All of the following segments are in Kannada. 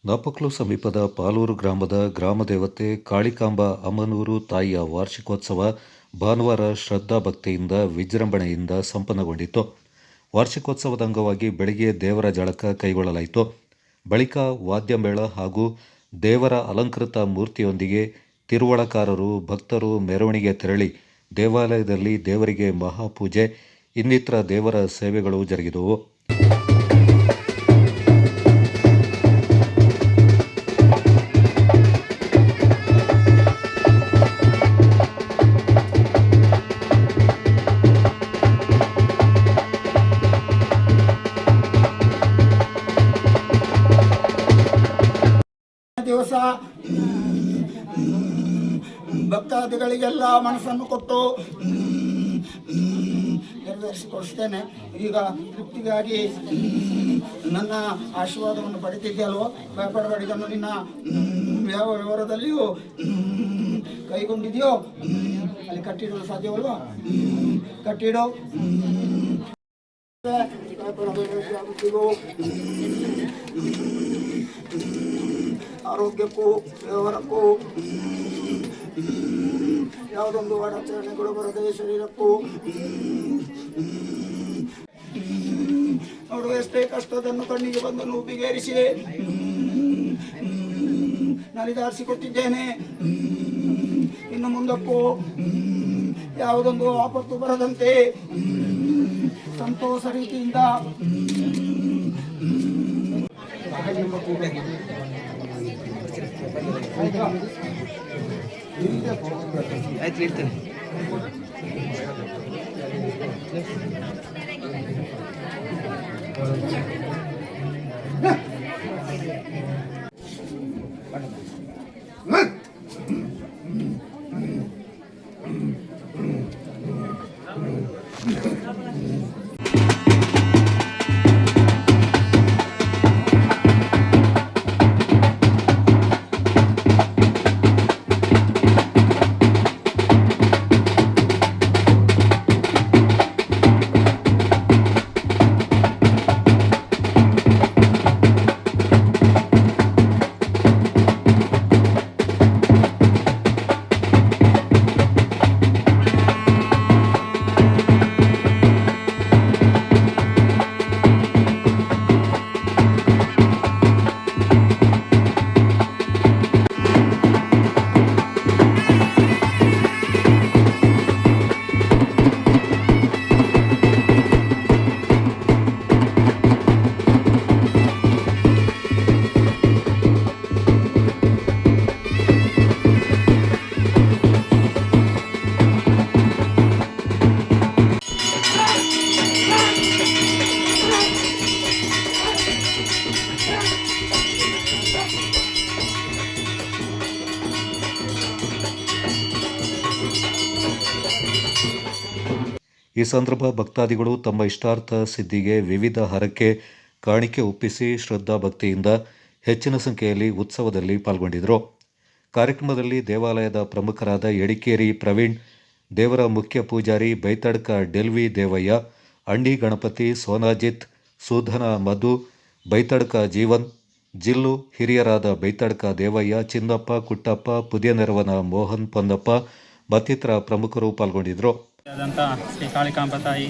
ನಾಪಕ್ಲು ಸಮೀಪದ ಪಾಲೂರು ಗ್ರಾಮದ ಗ್ರಾಮದೇವತೆ ಕಾಳಿಕಾಂಬ ಅಮ್ಮನೂರು ತಾಯಿಯ ವಾರ್ಷಿಕೋತ್ಸವ ಭಾನುವಾರ ಶ್ರದ್ಧಾಭಕ್ತಿಯಿಂದ ವಿಜೃಂಭಣೆಯಿಂದ ಸಂಪನ್ನಗೊಂಡಿತು. ವಾರ್ಷಿಕೋತ್ಸವದ ಅಂಗವಾಗಿ ಬೆಳಗ್ಗೆ ದೇವರ ಜಳಕ ಕೈಗೊಳ್ಳಲಾಯಿತು. ಬಳಿಕ ವಾದ್ಯಮೇಳ ಹಾಗೂ ದೇವರ ಅಲಂಕೃತ ಮೂರ್ತಿಯೊಂದಿಗೆ ತಿರುವಳಕಾರರು, ಭಕ್ತರು ಮೆರವಣಿಗೆ ತೆರಳಿ ದೇವಾಲಯದಲ್ಲಿ ದೇವರಿಗೆ ಮಹಾಪೂಜೆ, ಇನ್ನಿತರ ದೇವರ ಸೇವೆಗಳು ಜರುಗಿದವು. ದಿವಸ ಭಕ್ತಾದಿಗಳಿಗೆಲ್ಲ ಮನಸ್ಸನ್ನು ಕೊಟ್ಟು ನೆರವೇರಿಸಿಕೊಡಿಸ್ತೇನೆ. ಈಗ ತೃಪ್ತಿಗಾಗಿ ನನ್ನ ಆಶೀರ್ವಾದವನ್ನು ಪಡಿತಿದ್ಯಲ್ವೋ, ಭಯಪಡಬೇಡಿದನ್ನು ನಿನ್ನ ಯಾವ ವ್ಯವಹಾರದಲ್ಲಿಯೂ ಕೈಗೊಂಡಿದೆಯೋ ಅಲ್ಲಿ ಕಟ್ಟಿಡಲು ಸಾಧ್ಯವಲ್ವ, ಕಟ್ಟಿಡೋ. ಆರೋಗ್ಯಕ್ಕೂ ವ್ಯವಹಾರಕ್ಕೂ ಯಾವುದೊಂದು ಅಡಚಣೆಗಳು ಬರದೆ ಶರೀರಕ್ಕೂ ನೋಡುವ ಎಷ್ಟೇ ಕಷ್ಟದನ್ನು ಕಣ್ಣಿಗೆ ಬಂದು ನೂಪಿಗೇರಿಸಿ ನಲಿದಾರಿಸಿಕೊಟ್ಟಿದ್ದೇನೆ. ಇನ್ನು ಮುಂದಕ್ಕೂ ಯಾವುದೊಂದು ಆಪತ್ತು ಬರದಂತೆ ಸಂತೋಷ ರೀತಿಯಿಂದ ಆಯ್ತು ಹೇಳ್ತೇನೆ. ಈ ಸಂದರ್ಭ ಭಕ್ತಾದಿಗಳು ತಮ್ಮ ಇಷ್ಟಾರ್ಥ ಸಿದ್ಧಿಗೆ ವಿವಿಧ ಹರಕೆ ಕಾಣಿಕೆ ಒಪ್ಪಿಸಿ ಶ್ರದ್ಧಾಭಕ್ತಿಯಿಂದ ಹೆಚ್ಚಿನ ಸಂಖ್ಯೆಯಲ್ಲಿ ಉತ್ಸವದಲ್ಲಿ ಪಾಲ್ಗೊಂಡಿದ್ದರು. ಕಾರ್ಯಕ್ರಮದಲ್ಲಿ ದೇವಾಲಯದ ಪ್ರಮುಖರಾದ ಎಡಿಕೇರಿ ಪ್ರವೀಣ್, ದೇವರ ಮುಖ್ಯ ಪೂಜಾರಿ ಬೈತಡ್ಕ ಡೆಲ್ವಿ ದೇವಯ್ಯ, ಅಣ್ಣಿ ಗಣಪತಿ, ಸೋನಾಜಿತ್, ಸೂಧನ ಮಧು, ಬೈತಡ್ಕ ಜೀವನ್, ಜಿಲ್ಲು ಹಿರಿಯರಾದ ಬೈತಡ್ಕ ದೇವಯ್ಯ, ಚಿನ್ನಪ್ಪ, ಕುಟ್ಟಪ್ಪ, ಪುದಿಯನೆರವನ ಮೋಹನ್ ಪೊನ್ನಪ್ಪ ಮತ್ತಿತರ ಪ್ರಮುಖರು ಪಾಲ್ಗೊಂಡಿದ್ದರು. ಶ್ರೀ ಕಾಳಿಕಾಂಬ ತಾಯಿ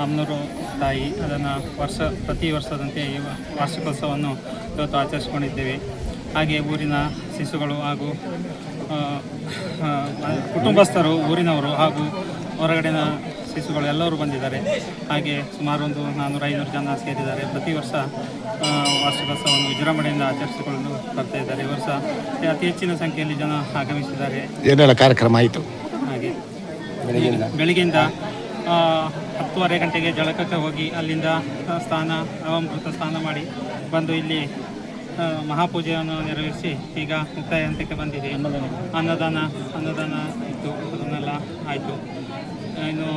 ಅಮ್ಮನೂರು ತಾಯಿ ಅದನ್ನು ಪ್ರತಿ ವರ್ಷದಂತೆ ಈ ವಾರ್ಷಿಕೋತ್ಸವವನ್ನು ಇವತ್ತು ಆಚರಿಸಿಕೊಂಡಿದ್ದೇವೆ. ಹಾಗೆ ಊರಿನ ಶಿಶುಗಳು ಹಾಗೂ ಕುಟುಂಬಸ್ಥರು, ಊರಿನವರು ಹಾಗೂ ಹೊರಗಡೆನ ಶಿಶುಗಳು ಎಲ್ಲರೂ ಬಂದಿದ್ದಾರೆ. ಹಾಗೆ ಸುಮಾರು ಒಂದು 400-500 ಜನ ಸೇರಿದ್ದಾರೆ. ಪ್ರತಿ ವರ್ಷ ವಾರ್ಷಿಕೋತ್ಸವವನ್ನು ವಿಜೃಂಭಣೆಯಿಂದ ಆಚರಿಸಿಕೊಂಡು ಬರ್ತಾ ಇದ್ದಾರೆ. ಈ ವರ್ಷ ಅತಿ ಹೆಚ್ಚಿನ ಸಂಖ್ಯೆಯಲ್ಲಿ ಜನ ಆಗಮಿಸಿದ್ದಾರೆ. ಏನೆಲ್ಲ ಕಾರ್ಯಕ್ರಮ ಆಯಿತು? ಹಾಗೆ ಬೆಳಗ್ಗೆಯಿಂದ 10:30 ಗಂಟೆಗೆ ಜಳಕಕ್ಕೆ ಹೋಗಿ ಅಲ್ಲಿಂದ ನವಾಮೃತ ಸ್ನಾನ ಮಾಡಿ ಬಂದು ಇಲ್ಲಿ ಮಹಾಪೂಜೆಯನ್ನು ನೆರವೇರಿಸಿ ಈಗ ಮುಕ್ತಾಯ ಹಂತಕ್ಕೆ ಬಂದಿದೆ. ಅನ್ನದಾನ ಇತ್ತು, ಅದನ್ನೆಲ್ಲ ಆಯಿತು. ಇನ್ನು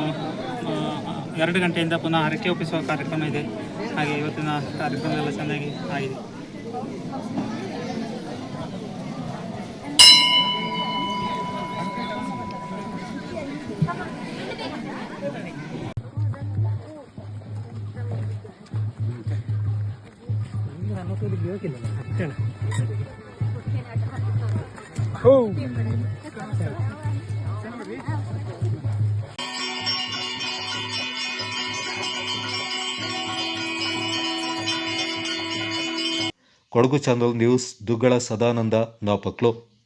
2 ಗಂಟೆಯಿಂದ ಪುನಃ ಹರಕೆ ಒಪ್ಪಿಸುವ ಕಾರ್ಯಕ್ರಮ ಇದೆ. ಹಾಗೆ ಇವತ್ತಿನ ಕಾರ್ಯಕ್ರಮ ಎಲ್ಲ ಚೆನ್ನಾಗಿ ಆಗಿದೆ. Kodagu channel news Duggala Sadananda Napoklu.